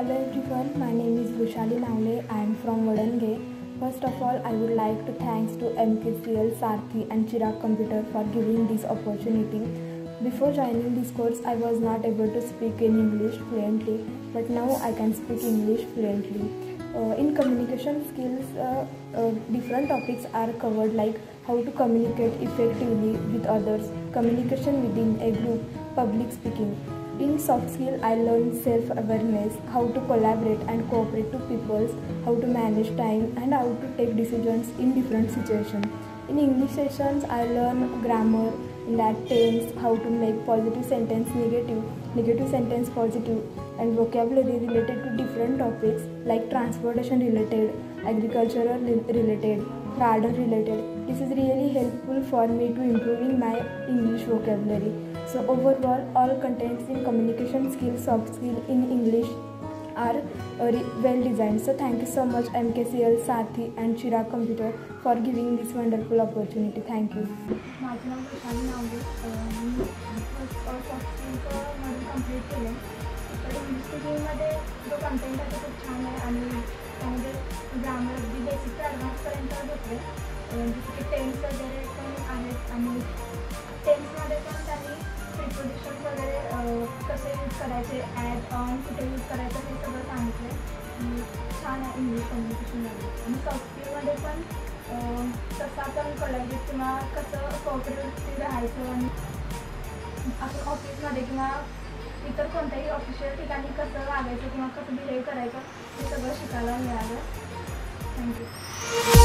Hello everyone, my name is Vrushali Navle. I am from Vadange. First of all, I would like to thanks to MKCL, Sarthi and Chirag Computer for giving this opportunity. Before joining this course, I was not able to speak in English fluently, but now I can speak English fluently. In communication skills, different topics are covered like how to communicate effectively with others, communication within a group, public speaking. In soft skill, I learned self-awareness, how to collaborate and cooperate to people, how to manage time and how to take decisions in different situations. In English sessions, I learn grammar, in that tense, how to make positive sentence negative, negative sentence positive, and vocabulary related to different topics like transportation related, agricultural related, garden related. This is really helpful for me to improving my English vocabulary. So overall, all contents in communication skills, soft skill in English are well designed. So thank you so much MKCL, Sarthi and Chirag Computer for giving this wonderful opportunity. Thank you. माझं नाव वैशाली नावले. मी soft स्किलचं module complete केलं. तर English स्पीकिंगमध्ये जो content आहे तो खूप छान आहे आणि त्यामध्ये ग्रामर अगदी बेसिक ते ॲडव्हान्सपर्यंत घेतले. जसं की टेन्स वगैरे पण आहेत आणि टेन्समध्ये पण त्यांनी प्रिपोजिशन्स वगैरे कसे यूज करायचे, ॲड ऑन कुठे यूज करायचं हे सगळं सांगितलं. छान आहे इंग्लिश कम्युनिकेशनमध्ये. आणि सॉफ्ट स्किलमध्ये पण कसं आपण कोलॅबरेट किंवा कसं कोऑपरेटिव्ह राहायचं आणि आपण ऑफिसमध्ये किंवा इतर कोणत्याही ऑफिशियल ठिकाणी कसं वागायचं किंवा कसं बिहेव करायचं हे सगळं शिकायला मिळालं. थँक्यू.